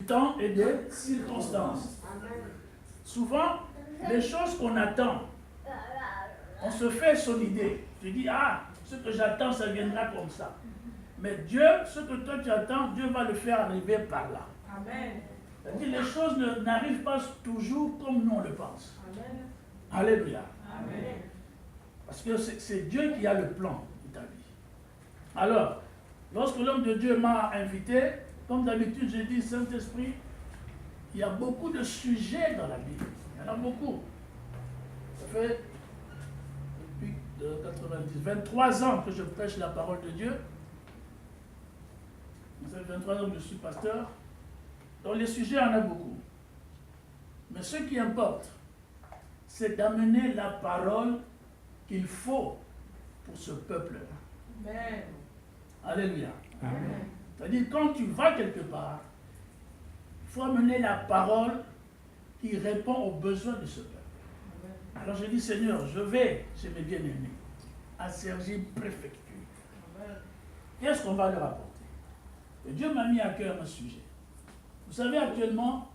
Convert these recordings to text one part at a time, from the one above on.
temps et des circonstances. Souvent, les choses qu'on attend, on se fait son idée. Tu dis, ah, ce que j'attends, ça viendra comme ça. Mais Dieu, ce que toi tu attends, Dieu va le faire arriver par là. Amen. C'est-à-dire, les choses n'arrivent pas toujours comme nous on le pense. Amen. Alléluia. Amen. Parce que c'est Dieu qui a le plan de ta vie. Alors, lorsque l'homme de Dieu m'a invité, comme d'habitude, j'ai dit, Saint-Esprit, il y a beaucoup de sujets dans la Bible. Il y en a beaucoup. Ça fait depuis 23 ans que je prêche la parole de Dieu. Ça fait 23 ans que je suis pasteur. Donc les sujets, il y en a beaucoup. Mais ce qui importe, c'est d'amener la parole qu'il faut pour ce peuple-là. Amen. Alléluia. Amen. C'est-à-dire, quand tu vas quelque part, il faut amener la parole qui répond aux besoins de ce peuple. Amen. Alors je dis, Seigneur, je vais chez mes bien-aimés, à Sergi Préfecture. Qu'est-ce qu'on va leur apporter? Et Dieu m'a mis à cœur un sujet. Vous savez, actuellement,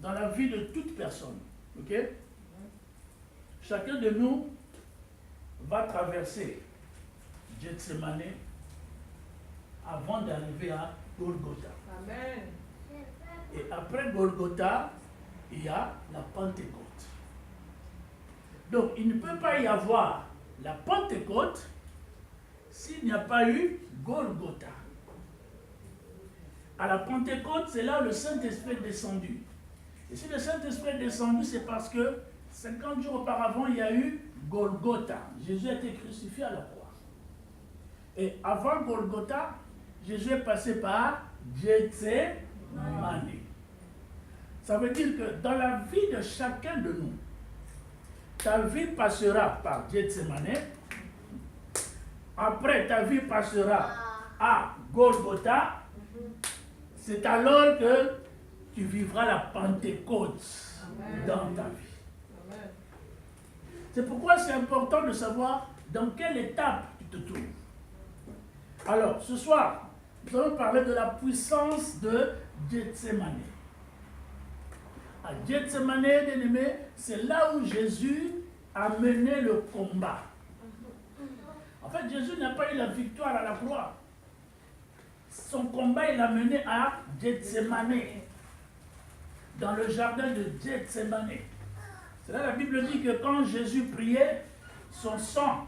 dans la vie de toute personne, ok? Chacun de nous va traverser Gethsemane avant d'arriver à Golgotha. Amen. Et après Golgotha, il y a la Pentecôte. Donc, il ne peut pas y avoir la Pentecôte s'il n'y a pas eu Golgotha. À la Pentecôte, c'est là où le Saint-Esprit est descendu. Et si le Saint-Esprit est descendu, c'est parce que 50 jours auparavant, il y a eu Golgotha. Jésus a été crucifié à la croix. Et avant Golgotha, Jésus est passé par Gethsemane. Ça veut dire que dans la vie de chacun de nous, ta vie passera par Gethsemane. Après, ta vie passera à Golgotha. C'est alors que tu vivras la Pentecôte dans ta vie. Amen. C'est pourquoi c'est important de savoir dans quelle étape tu te trouves. Alors, ce soir, nous allons parler de la puissance de Gethsemane. À Gethsemane, bien aimé, c'est là où Jésus a mené le combat. En fait, Jésus n'a pas eu la victoire à la croix. Son combat, il l'a mené à Gethsemane, dans le jardin de Gethsemane. C'est là la Bible dit que quand Jésus priait, son sang,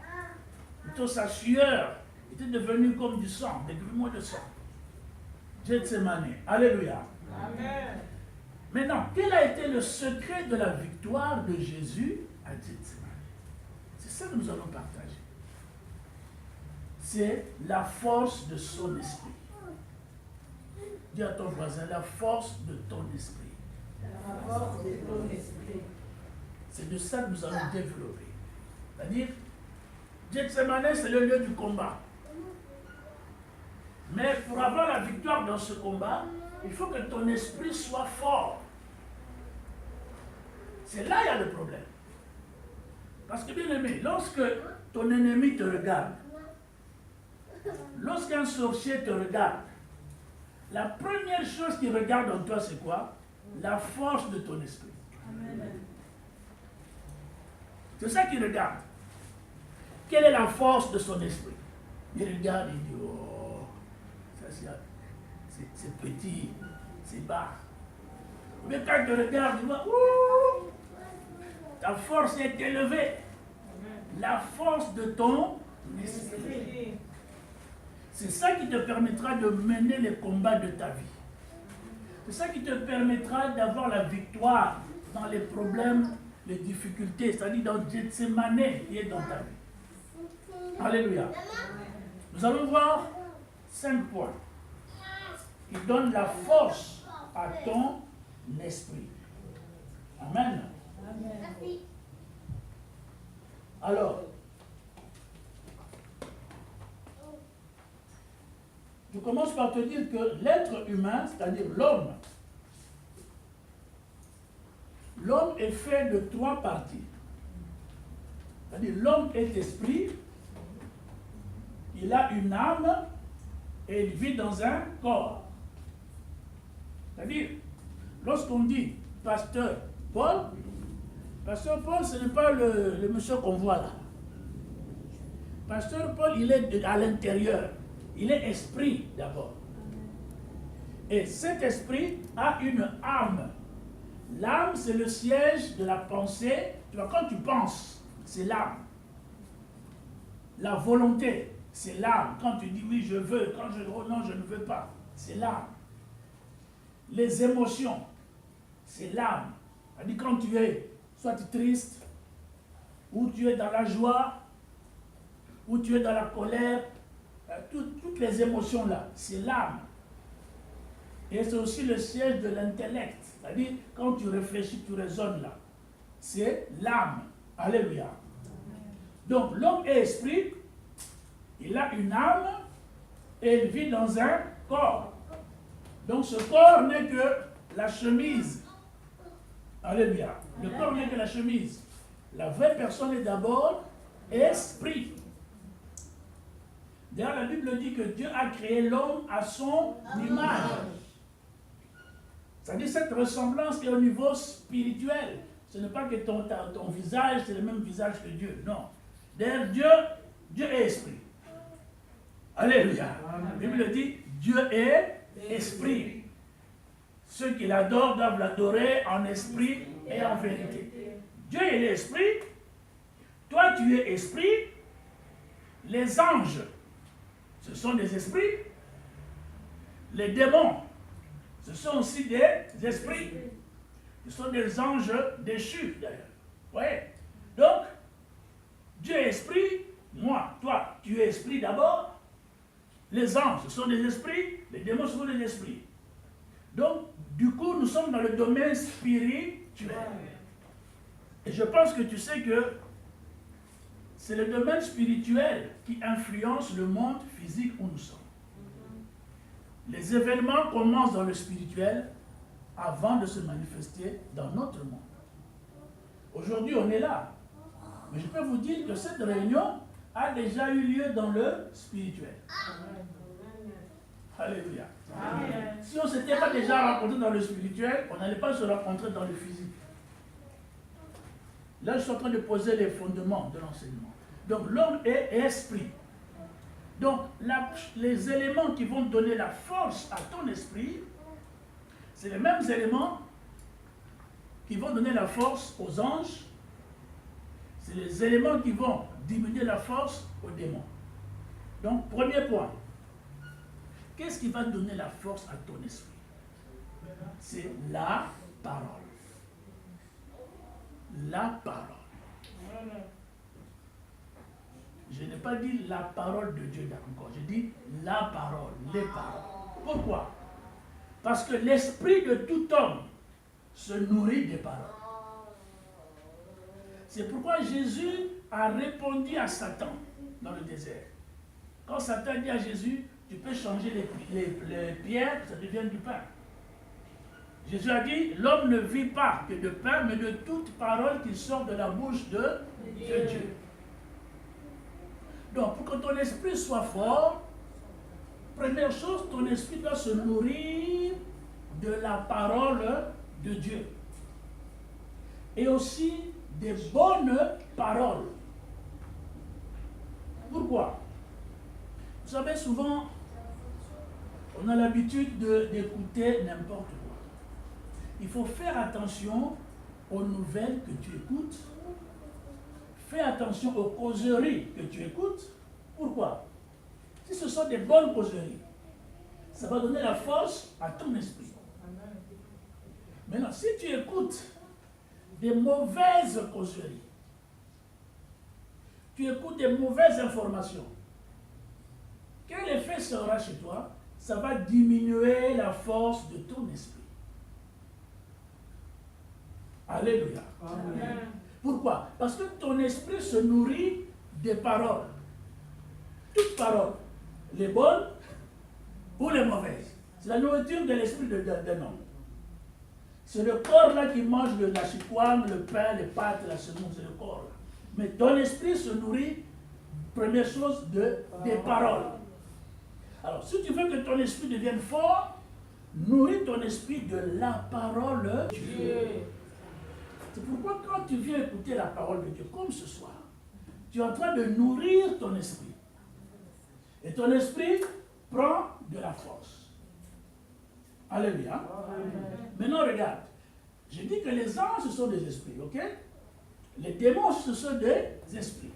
plutôt sa sueur, était devenu comme du sang, des grumeaux de sang. Gethsemane. Alléluia. Amen. Maintenant, quel a été le secret de la victoire de Jésus à Gethsemane? C'est ça que nous allons partager. C'est la force de son esprit. Dis à ton voisin, la force de ton esprit. La force de ton esprit. C'est de ça que nous allons développer. C'est-à-dire, Gethsemane, c'est le lieu du combat. Mais pour avoir la victoire dans ce combat, il faut que ton esprit soit fort. C'est là qu'il y a le problème. Parce que bien aimé, lorsque ton ennemi te regarde, lorsqu'un sorcier te regarde, la première chose qu'il regarde en toi, c'est quoi? La force de ton esprit. Amen. C'est ça qu'il regarde. Quelle est la force de son esprit? Il regarde, il dit, oh, ça c'est petit, c'est bas. Mais quand il te regarde, il voit, ouh, ta force est élevée. La force de ton esprit. C'est ça qui te permettra de mener les combats de ta vie. C'est ça qui te permettra d'avoir la victoire dans les problèmes, les difficultés, c'est-à-dire dans Gethsemane qui est dans ta vie. Alléluia. Nous allons voir 5 points qui donnent la force à ton esprit. Amen. Amen. Alors, je commence par te dire que l'être humain, c'est-à-dire l'homme est fait de 3 parties. C'est-à-dire l'homme est esprit, il a une âme et il vit dans un corps. C'est-à-dire, lorsqu'on dit pasteur Paul, ce n'est pas le monsieur qu'on voit là. Pasteur Paul, il est à l'intérieur. Il est esprit d'abord. Et cet esprit a une âme. L'âme, c'est le siège de la pensée. Tu vois, quand tu penses, c'est l'âme. La volonté, c'est l'âme. Quand tu dis oui, je veux, quand je dis oh non, je ne veux pas, c'est l'âme. Les émotions, c'est l'âme. C'est-à-dire quand tu es soit triste, ou tu es dans la joie, ou tu es dans la colère, toutes les émotions là, c'est l'âme. Et c'est aussi le siège de l'intellect. C'est-à-dire, quand tu réfléchis, tu raisonnes là. C'est l'âme. Alléluia. Donc, l'homme est esprit, il a une âme, et il vit dans un corps. Donc, ce corps n'est que la chemise. Alléluia. Le corps n'est que la chemise. La vraie personne est d'abord esprit. D'ailleurs, la Bible dit que Dieu a créé l'homme à son image. C'est-à-dire cette ressemblance est au niveau spirituel. Ce n'est pas que ton visage, c'est le même visage que Dieu. Non. D'ailleurs, Dieu est esprit. Alléluia. La Bible dit, Dieu est esprit. Ceux qui l'adorent doivent l'adorer en esprit et en vérité. Dieu est l'esprit. Toi, tu es esprit. Les anges, ce sont des esprits. Les démons, ce sont aussi des esprits. Ce sont des anges déchus, d'ailleurs. Oui. Donc, Dieu est esprit. Moi, toi, tu es esprit d'abord. Les anges, ce sont des esprits. Les démons, ce sont des esprits. Donc, du coup, nous sommes dans le domaine spirituel. Et je pense que tu sais que c'est le domaine spirituel qui influence le monde physique où nous sommes. Les événements commencent dans le spirituel avant de se manifester dans notre monde. Aujourd'hui, on est là. Mais je peux vous dire que cette réunion a déjà eu lieu dans le spirituel. Alléluia. Amen. Si on ne s'était pas déjà rencontré dans le spirituel, on n'allait pas se rencontrer dans le physique. Là, je suis en train de poser les fondements de l'enseignement. Donc, l'homme est esprit. Donc, les éléments qui vont donner la force à ton esprit, c'est les mêmes éléments qui vont donner la force aux anges. C'est les éléments qui vont diminuer la force aux démons. Donc, premier point. Qu'est-ce qui va donner la force à ton esprit? C'est la parole. La parole. Je n'ai pas dit la parole de Dieu encore. Je dis la parole, les paroles. Pourquoi? Parce que l'esprit de tout homme se nourrit des paroles. C'est pourquoi Jésus a répondu à Satan dans le désert. Quand Satan dit à Jésus, tu peux changer les pierres, ça devient du pain. Jésus a dit, l'homme ne vit pas que de pain, mais de toute parole qui sort de la bouche de Dieu. Donc, pour que ton esprit soit fort, première chose, ton esprit doit se nourrir de la parole de Dieu. Et aussi des bonnes paroles. Pourquoi? Vous savez, souvent, on a l'habitude d'écouter n'importe quoi. Il faut faire attention aux nouvelles que tu écoutes. Fais attention aux causeries que tu écoutes. Pourquoi? Si ce sont des bonnes causeries, ça va donner la force à ton esprit. Maintenant, si tu écoutes des mauvaises causeries, tu écoutes des mauvaises informations, quel effet sera chez toi? Ça va diminuer la force de ton esprit. Alléluia. Amen. Pourquoi? Parce que ton esprit se nourrit des paroles. Toutes paroles. Les bonnes ou les mauvaises. C'est la nourriture de l'esprit d'un homme. C'est le corps là qui mange la chikwang, le pain, les pâtes, la semoule, c'est le corps là. Mais ton esprit se nourrit, première chose, des paroles. Alors, si tu veux que ton esprit devienne fort, nourris ton esprit de la parole de Dieu. C'est pourquoi quand tu viens écouter la parole de Dieu, comme ce soir, tu es en train de nourrir ton esprit. Et ton esprit prend de la force. Alléluia. Maintenant, regarde. Je dis que les anges, ce sont des esprits, ok? Les démons, ce sont des esprits.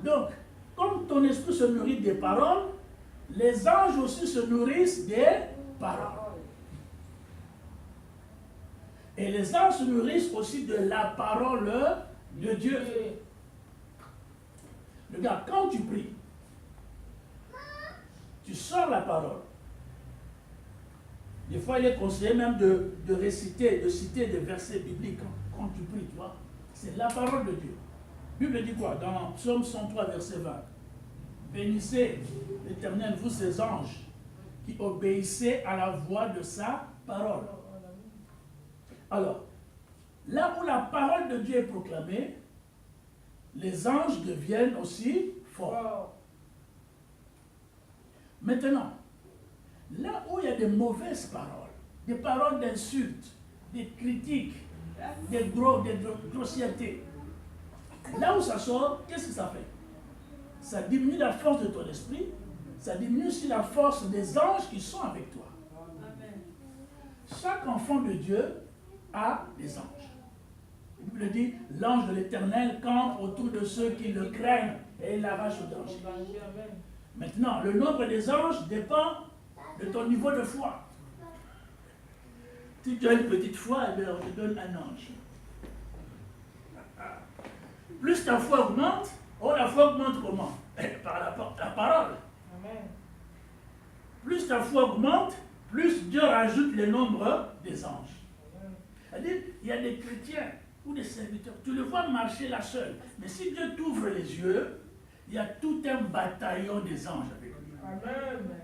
Donc, comme ton esprit se nourrit des paroles, les anges aussi se nourrissent des paroles. Et les anges se nourrissent aussi de la parole de Dieu. Regarde, quand tu pries, tu sors la parole. Des fois, il est conseillé même de réciter, de citer des versets bibliques quand tu pries, tu vois. C'est la parole de Dieu. La Bible dit quoi? Dans Psaume 103, verset 20. Bénissez l'Éternel, vous ses anges, qui obéissez à la voix de sa parole. Alors, là où la parole de Dieu est proclamée, les anges deviennent aussi forts. Maintenant, là où il y a des mauvaises paroles, des paroles d'insultes, des critiques, des grossièretés, là où ça sort, qu'est-ce que ça fait? Ça diminue la force de ton esprit, ça diminue aussi la force des anges qui sont avec toi. Amen. Chaque enfant de Dieu a des anges. La Bible dit, l'ange de l'Éternel campe autour de ceux qui le craignent et il l'arrache au danger. Maintenant, le nombre des anges dépend de ton niveau de foi. Si tu as une petite foi, eh bien, on te donne un ange. Plus ta foi augmente, la foi augmente comment? Par la parole. Amen. Plus ta foi augmente, plus Dieu rajoute le nombre des anges. C'est-à-dire, il y a des chrétiens ou des serviteurs, tu le vois marcher là seul. Mais si Dieu t'ouvre les yeux, il y a tout un bataillon des anges avec lui. Amen.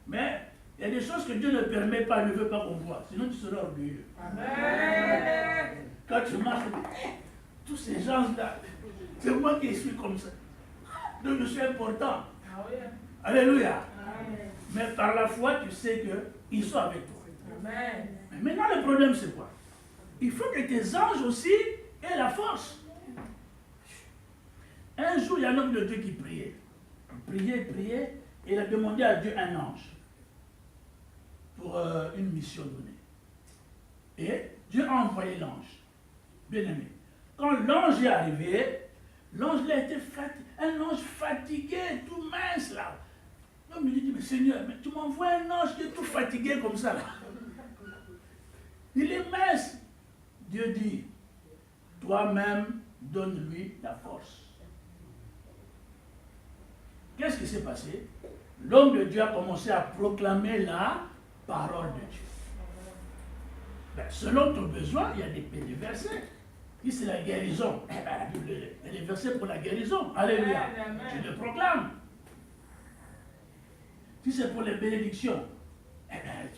Mais il y a des choses que Dieu ne permet pas, ne veut pas qu'on voit. Sinon tu seras orgueilleux. Amen. Quand tu marches, tous ces gens-là, c'est moi qui suis comme ça. Donc je suis important. Ah oui. Alléluia. Amen. Mais par la foi, tu sais qu'ils sont avec toi. Amen. Mais maintenant, le problème, c'est quoi? Il faut que tes anges aussi aient la force. Un jour, il y a un homme de Dieu qui priait. Il priait, et il a demandé à Dieu un ange pour une mission donnée. Et Dieu a envoyé l'ange. Bien aimé. Quand l'ange est arrivé, l'ange a été fatigué, un ange fatigué, tout mince là. L'homme lui dit, mais Seigneur, mais tu m'envoies un ange qui est tout fatigué comme ça là. Il est mince. Dieu dit, toi-même, donne-lui la force. Qu'est-ce qui s'est passé? L'homme de Dieu a commencé à proclamer la parole de Dieu. Ben, selon ton besoin, il y a des versets. Si c'est la guérison, la Bible, il y a des versets pour la guérison. Alléluia. Je le proclame. Si c'est pour les bénédictions,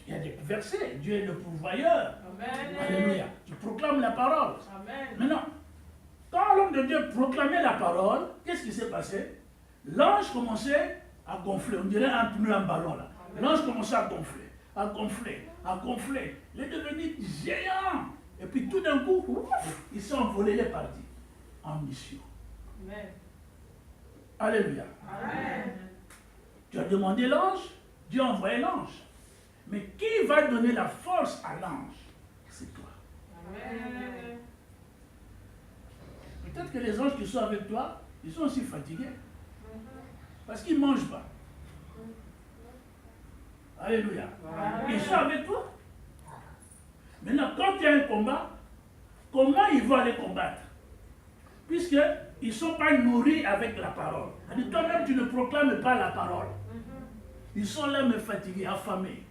il y a des versets. Dieu est le pourvoyeur. Amen. Alléluia. Tu proclames la parole. Amen. Maintenant, quand l'homme de Dieu proclamait la parole, qu'est-ce qui s'est passé? L'ange commençait à gonfler. On dirait un pneu, un ballon là. L'ange commençait à gonfler, à gonfler, à gonfler. Il est devenu géant. Et puis tout d'un coup, il s'est envolé, il est parti en mission. Amen. Alléluia. Amen. Tu as demandé l'ange, Dieu a envoyé l'ange. Mais qui va donner la force à l'ange? C'est toi. Amen. Peut-être que les anges qui sont avec toi, ils sont aussi fatigués. Parce qu'ils ne mangent pas. Alléluia. Amen. Ils sont avec toi. Maintenant, quand il y a un combat, comment ils vont aller combattre? Puisqu'ils ne sont pas nourris avec la parole. Toi-même, tu ne proclames pas la parole. Ils sont là, mais fatigués, affamés.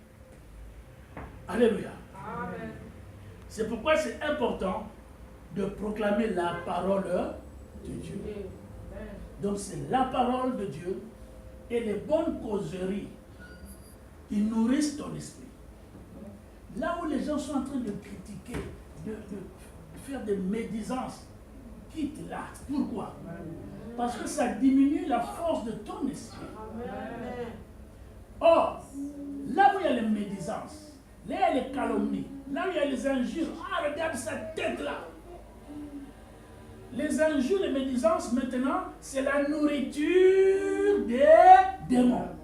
Alléluia. Amen. C'est pourquoi c'est important de proclamer la parole de Dieu. Donc c'est la parole de Dieu et les bonnes causeries qui nourrissent ton esprit. Là où les gens sont en train de critiquer, de faire des médisances, quitte là. Pourquoi? Parce que ça diminue la force de ton esprit. Or, Là où il y a les médisances, là où il y a les calomnies, là où il y a les injures. Ah, regarde sa tête là. Les injures et les médisances, maintenant, c'est la nourriture des démons.